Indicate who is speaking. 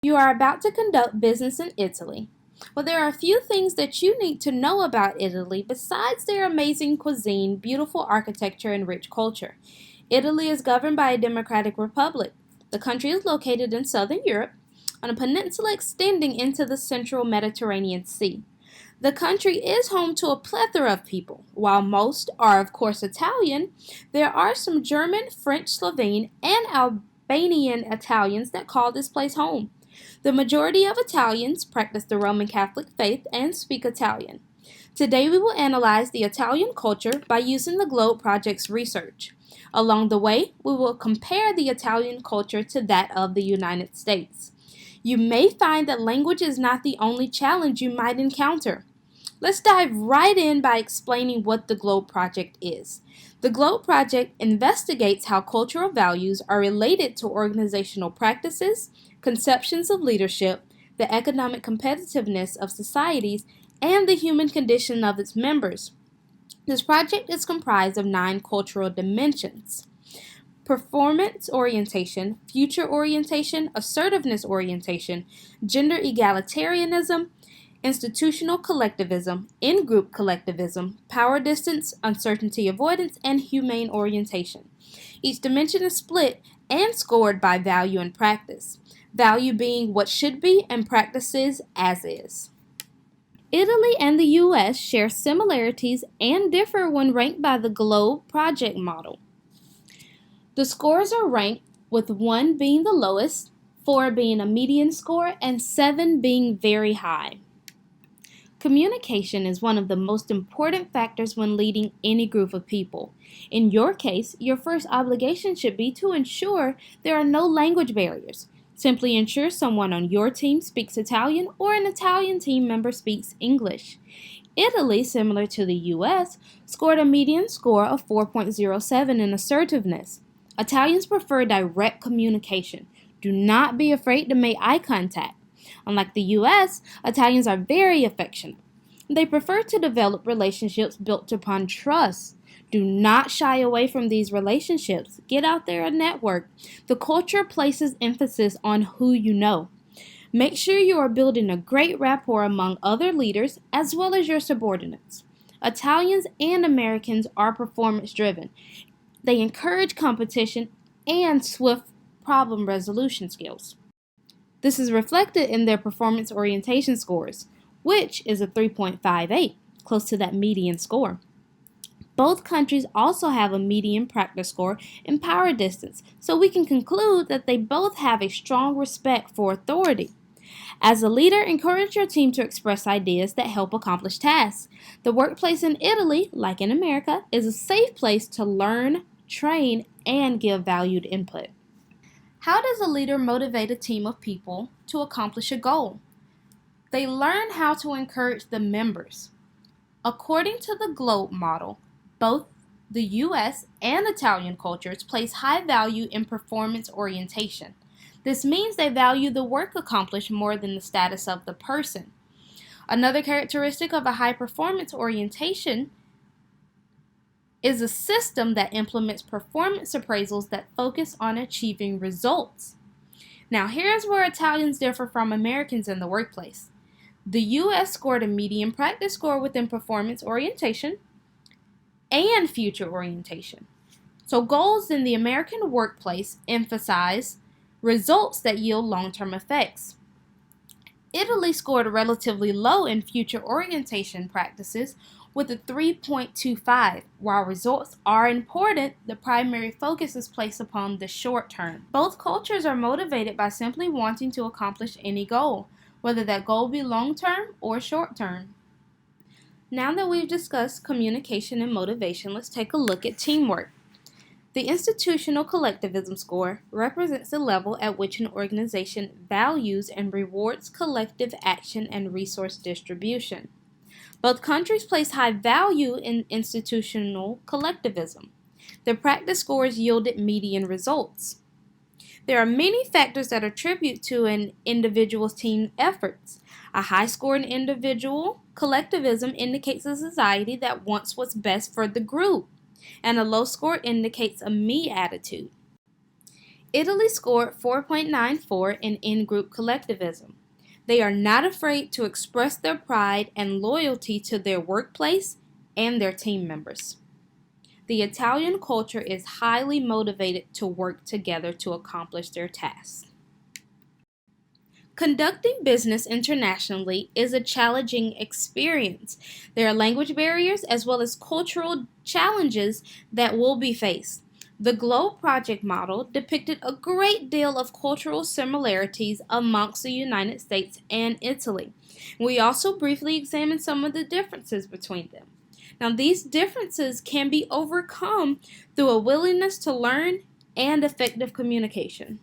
Speaker 1: You are about to conduct business in Italy. Well, there are a few things that you need to know about Italy besides their amazing cuisine, beautiful architecture, and rich culture. Italy is governed by a democratic republic. The country is located in southern Europe on a peninsula extending into the central Mediterranean Sea. The country is home to a plethora of people. While most are, of course, Italian, there are some German, French, Slovene, and Albanian Italians that call this place home. The majority of Italians practice the Roman Catholic faith and speak Italian. Today we will analyze the Italian culture by using the Globe Project's research. Along the way, we will compare the Italian culture to that of the United States. You may find that language is not the only challenge you might encounter. Let's dive right in by explaining what the Globe Project is. The Globe Project investigates how cultural values are related to organizational practices, conceptions of leadership, the economic competitiveness of societies, and the human condition of its members. This project is comprised of 9 cultural dimensions: performance orientation, future orientation, assertiveness orientation, gender egalitarianism, institutional collectivism, in-group collectivism, power distance, uncertainty avoidance, and humane orientation. Each dimension is split and scored by value and practice. Value being what should be and practices as is. Italy and the US share similarities and differ when ranked by the Globe Project model. The scores are ranked with 1 being the lowest, 4 being a median score, and 7 being very high. Communication is one of the most important factors when leading any group of people. In your case, your first obligation should be to ensure there are no language barriers. Simply ensure someone on your team speaks Italian or an Italian team member speaks English. Italy, similar to the US, scored a median score of 4.07 in assertiveness. Italians prefer direct communication. Do not be afraid to make eye contact. Unlike the US, Italians are very affectionate. They prefer to develop relationships built upon trust. Do not shy away from these relationships. Get out there and network. The culture places emphasis on who you know. Make sure you are building a great rapport among other leaders as well as your subordinates. Italians and Americans are performance driven. They encourage competition and swift problem resolution skills. This is reflected in their performance orientation scores, which is a 3.58, close to that median score. Both countries also have a median practice score in power distance, so we can conclude that they both have a strong respect for authority. As a leader, encourage your team to express ideas that help accomplish tasks. The workplace in Italy, like in America, is a safe place to learn, train, and give valued input. How does a leader motivate a team of people to accomplish a goal? They learn how to encourage the members. According to the Globe model, both the US and Italian cultures place high value in performance orientation. This means they value the work accomplished more than the status of the person. Another characteristic of a high performance orientation is a system that implements performance appraisals that focus on achieving results. Now, here's where Italians differ from Americans in the workplace. The US scored a median practice score within performance orientation and future orientation. So, goals in the American workplace emphasize results that yield long-term effects. Italy scored relatively low in future orientation practices with a 3.25. While results are important, the primary focus is placed upon the short term. Both cultures are motivated by simply wanting to accomplish any goal, whether that goal be long term or short term. Now that we've discussed communication and motivation, let's take a look at teamwork. The institutional collectivism score represents the level at which an organization values and rewards collective action and resource distribution. Both countries place high value in institutional collectivism. Their practice scores yielded median results. There are many factors that attribute to an individual's team efforts. A high score in individual collectivism indicates a society that wants what's best for the group, and a low score indicates a me attitude. Italy scored 4.94 in in-group collectivism. They are not afraid to express their pride and loyalty to their workplace and their team members. The Italian culture is highly motivated to work together to accomplish their tasks. Conducting business internationally is a challenging experience. There are language barriers as well as cultural challenges that will be faced. The GLOBE project model depicted a great deal of cultural similarities amongst the United States and Italy. We also briefly examined some of the differences between them. Now, these differences can be overcome through a willingness to learn and effective communication.